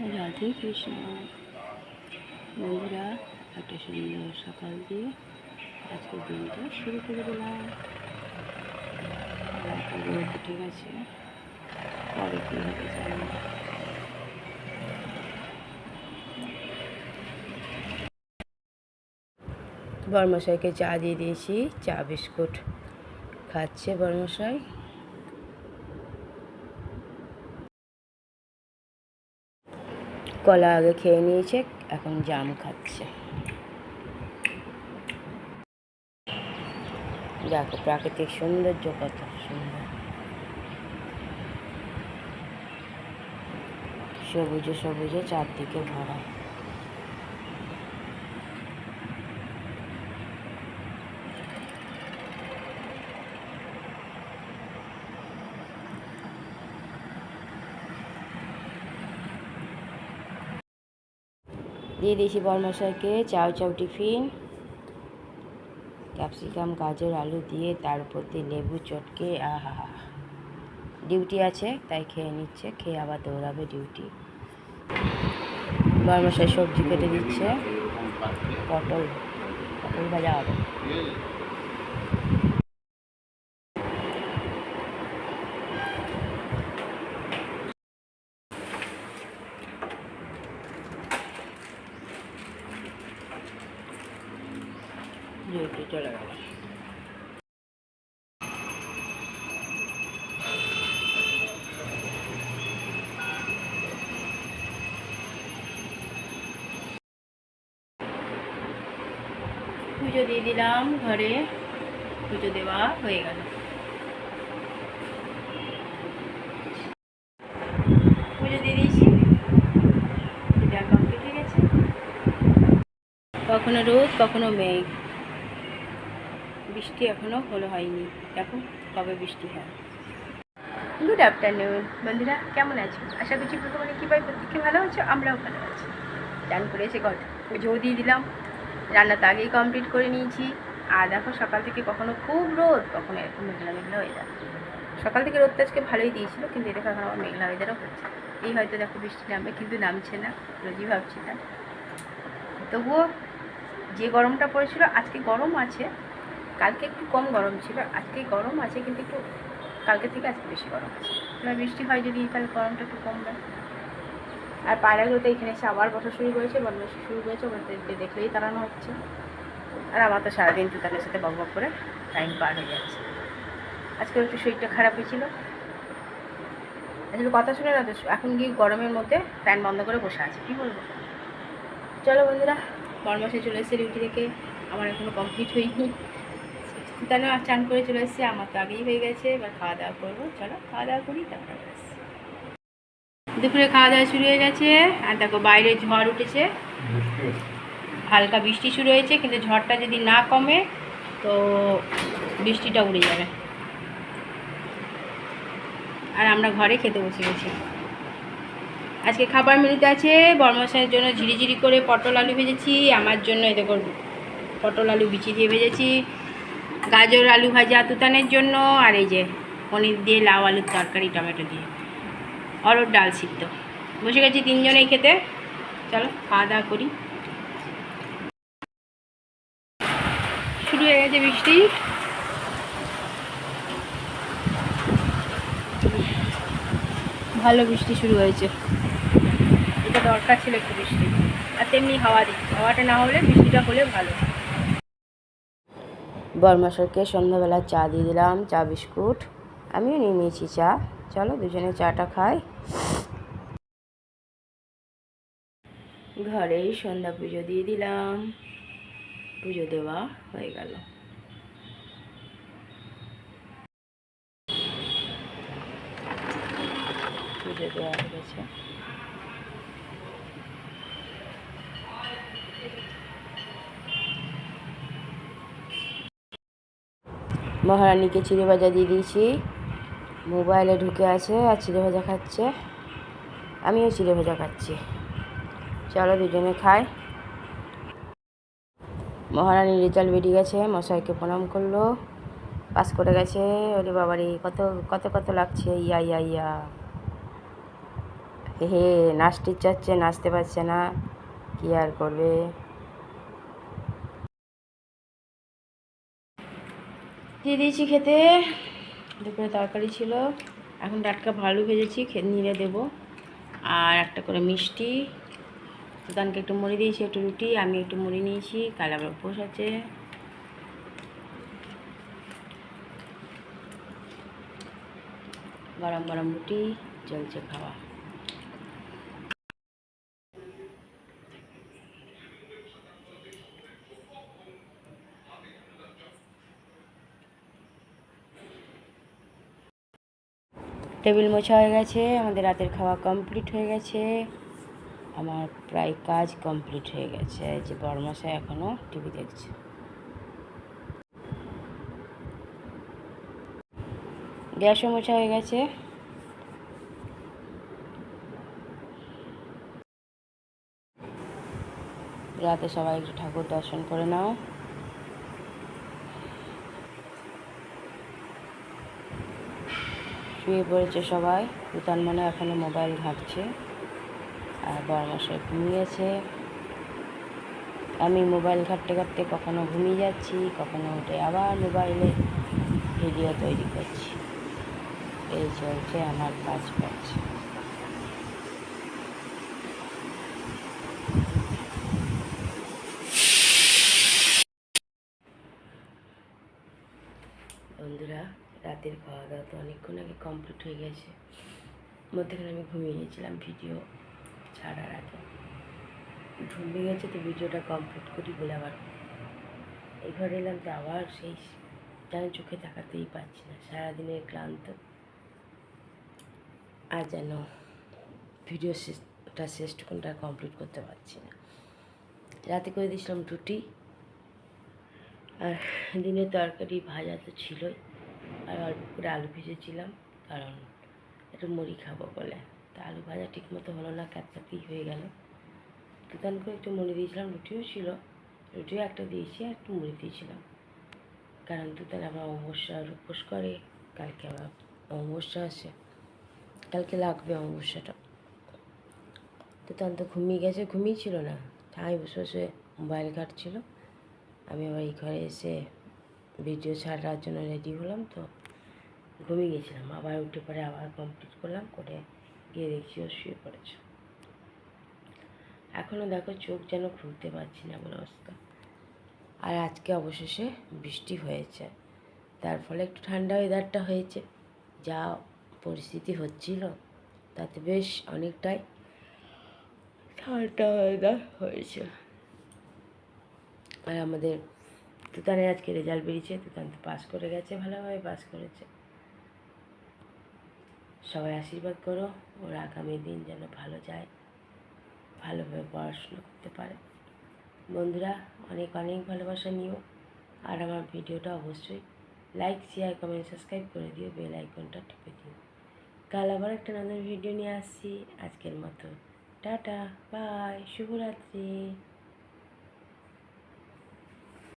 রাধে কৃষ্ণ। বন্ধুরা, একটা সুন্দর সকাল দিয়ে আজকের দিনটা শুরু করে দিলাম। রোদ উঠে গেছে, পরে কী হবে জানি না। বড়মশাইকে চা দিয়ে দিয়েছি, চা বিস্কুট খাচ্ছে বড়মশাই। কলা আগে খেয়ে নিয়েছে, এখন জাম খাচ্ছে। দেখো প্রাকৃতিক সৌন্দর্য কত সুন্দর, সবুজে সবুজে চারদিকে ভরা। দিয়ে দিয়েছি বড়মশাইকে চাউ চাউ টিফিন, ক্যাপসিকাম গাজর আলু দিয়ে তার উপর দিয়ে লেবু চটকে। আহা, ডিউটি আছে তাই খেয়ে নিচ্ছে, খেয়ে আবার দৌড়াবে ডিউটি। বড়মশাই সবজি কেটে দিচ্ছে, পটল ভাজা হবে। ডিউটি চলে গেল। পুজো দিয়ে দিলাম, ঘরে পুজো দেওয়া হয়ে গেল। পুজো দিয়ে দিয়েছি, পূজা কমপ্লিট হয়ে গেছে। কখনো রোদ কখনো মেঘ, বৃষ্টি এখনো হয়নি। দেখো কবে বৃষ্টি হয়। গুড আফটারনুন বন্ধুরা, কেমন আছো? আশা করছি প্রথমে কীভাবে প্রত্যেকে ভালো আছো, আমরাও ভালো আছি। চান করে এসে পুজোও দিয়ে দিলাম, রান্না তো আগেই কমপ্লিট করে নিয়েছি। আর দেখো সকাল থেকে কখনো খুব রোদ, কখনো এরকম মেঘলা মেঘলা ওয়েদার। সকাল থেকে রোদটা আজকে ভালোই দিয়েছিল, কিন্তু দেখো এখন আমার মেঘলা ওয়েদারও হচ্ছে। এই হয়তো দেখো বৃষ্টি নামবে, কিন্তু নামছে না, রোজই ভাবছি না। তবুও যে গরমটা পড়েছিল, আজকে গরম আছে, কালকে একটু কম গরম ছিল, আজকে গরম আছে, কিন্তু একটু কালকে থেকে আজকে বেশি গরম আছে। এবার বৃষ্টি হয় যদি তাহলে গরমটা একটু কমবে। আর পায়রাগুলো তো এখানে এসে আবার বসা শুরু করেছে, বদমাইশি শুরু করেছে, ওদেরকে দেখলেই তাড়ানো হচ্ছে। আর আমার তো সারাদিন তুতানের সাথে বক বক করে টাইম পার হয়ে যাচ্ছে। আজকে একটু শরীরটা খারাপ হয়েছিল, আসলে কথা শুনে না তো, এখন গিয়ে গরমের মধ্যে ফ্যান বন্ধ করে বসে আছে, কী বলবো। চলো বন্ধুরা, বড়মশাই চলে এসেছে ডিউটি থেকে, আমার এখনও কমপ্লিট হয়নি। তুতানও চান করে চলে এসেছে, আমার তো আগেই হয়ে গেছে। এবার খাওয়া দাওয়া করবো, চলো খাওয়া দাওয়া করি, তারপরে আসছি। দুপুরে খাওয়া দাওয়া শুরু হয়ে গেছে, আর দেখো বাইরে ঝড় উঠেছে, হালকা বৃষ্টি শুরু হয়েছে, কিন্তু ঝড়টা যদি না কমে তো বৃষ্টিটা উড়ে যাবে। আর আমরা ঘরে খেতে বসে গেছি। আজকে খাবার মেনুতে আছে বড়মশাইয়ের জন্য ঝিরিঝিরি করে পটল আলু ভেজেছি, আমার জন্য এই দেখো পটল আলু বিচি দিয়ে ভেজেছি, গাজর আলু ভাজা তুতানের জন্য, আর এই যে পনির দিয়ে লাউ আলুর তরকারি টমেটো দিয়ে, অরড় ডাল সিদ্ধ। বসে গেছি তিনজনেই খেতে, চলো খাওয়া দাওয়া করি। শুরু হয়ে গেছে বৃষ্টি, ভালো বৃষ্টি শুরু হয়েছে। এটা দরকার ছিল একটু বৃষ্টি, আর তেমনি হাওয়া দিচ্ছে, হাওয়াটা না হলে বৃষ্টিটা হলে ভালো। বড়মশাইকে সন্ধ্যাবেলা চা দিয়ে দিলাম, চা বিস্কুট, আমিও নিয়ে নিয়েছি চা। চলো দুজনে চাটা খাই। ঘরেই সন্ধ্যা পুজো দিয়ে দিলাম, পুজো দেওয়া হয়ে গেল। পুজো দেওয়া হয়ে গেছে। মহারানীকে চিড়ে ভাজা দিয়ে দিয়েছি, মোবাইলে ঢুকে আছে আর চিড়ে ভাজা খাচ্ছে, আমিও চিড়ে ভাজা খাচ্ছি। চলো দুজনে খাই। মহারানীর রেজাল্ট বেরিয়ে গেছে, মশাইকে প্রণাম করলো, পাস করে গেছে। ওরে বাবারে, কত কত কত লাগছে, ইয়া ইয়া ইয়া। হে নাচতে চাচ্ছে, নাচতে পারছে না, কি আর করবে। দিয়ে দিয়েছি খেতে, দুপুরে তরকারি ছিল, এখন টাটকা ভালো ভেজেছি, নিয়ে দেবো। আর একটা করে মিষ্টি, সুতানকে একটু মুড়ি দিয়েছি, একটু রুটি, আমি একটু মুড়ি নিয়েছি, কাল আবার উপোস আছে। গরম গরম রুটি চলছে খাওয়া। টেবিল মোছা হয়ে গেছে, আমাদের রাতের খাওয়া কমপ্লিট হয়ে গেছে, আমার প্রায় কাজ কমপ্লিট হয়ে গেছে। এই যে বড়মশাই এখনও টিভি দেখছে। গ্যাসও মোছা হয়ে গেছে। রাতে সবাই একটু ঠাকুর দর্শন করে নাও। শুয়ে পড়েছে সবাই, তুতান মনে এখনও মোবাইল ঘাঁটছে, আর বড়মশাই ঘুমিয়েছে। আমি মোবাইল ঘাঁটতে ঘাঁটতে কখনো ঘুমিয়ে যাচ্ছি, কখনো উঠে আবার মোবাইলে ভিডিও তৈরি করছি। এই চলছে আমার কাজ। বন্ধুরা, রাতের খাওয়া দাওয়া তো অনেকক্ষণ আগে কমপ্লিট হয়ে গেছে, মধ্যেখানে আমি ঘুমিয়ে গেছিলাম ভিডিও ছাড়ার আগে। ঘুমিয়ে গেছে তো ভিডিওটা কমপ্লিট করি বলে আবার এই ঘরে এলাম, তো আবার সেই যেন চোখে তাকাতেই পারছি না, সারাদিনের ক্লান্ত। আর যেন ভিডিও শেষটুকুনটা কমপ্লিট করতে পারছি না। রাতে করে দিয়েছিলাম রুটি, আর দিনের তরকারি ভাজা তো ছিলই, আর অল্প করে আলু ভেজেছিলাম, কারণ একটু মুড়ি খাবো বলে। তা আলু ভাজা ঠিক মতো হলো না, ক্যাতকাতেই হয়ে গেল। দুটান করে একটু মুড়ি দিয়েছিলাম, রুটিও ছিল, রুটিও একটা দিয়েছি, আর একটু মুড়ি দিয়েছিলাম, কারণ দুটান আবার অমাবস্যার উপোস করে, কালকে আবার অমাবস্যা আছে, কালকে লাগবে অমাবস্যাটা। দুটান তো ঘুমিয়ে গেছে, ঘুমিয়েছিল না, ঠাই বসে বসে মোবাইল ঘাঁটছিল। আমি আবার এই ঘরে এসে ভিডিও ছাড়ার জন্য রেডি হলাম, তো ঘুমিয়ে গেছিলাম। আবার উঠে পরে আবার কমপ্লিট করলাম, করে গিয়ে দেখছি ও শুয়ে পড়েছে। এখনও দেখো চোখ যেন খুলতে পারছি না এমন অবস্থা। আর আজকে অবশেষে বৃষ্টি হয়েছে, তার ফলে একটু ঠান্ডা ওয়েদারটা হয়েছে। যা পরিস্থিতি হচ্ছিল তাতে বেশ অনেকটাই ঠান্ডা ওয়েদার হয়েছে। আর আমাদের তুতানের আজকে রেজাল্ট বেরিয়েছে, তুতান তো পাস করে গেছে, ভালোভাবে পাস করেছে। সবাই আশীর্বাদ করো ওর আগামী দিন যেন ভালো যায়, ভালোভাবে পড়াশোনা করতে পারে। বন্ধুরা, অনেক অনেক ভালোবাসা নিও, আর আমার ভিডিওটা অবশ্যই লাইক, শেয়ার, কমেন্ট, সাবস্ক্রাইব করে দিও, বেল আইকনটা টিপে দিও। কাল আবার একটা নতুন ভিডিও নিয়ে আসছি। আজকের মতো টাটা, বাই, শুভরাত্রি।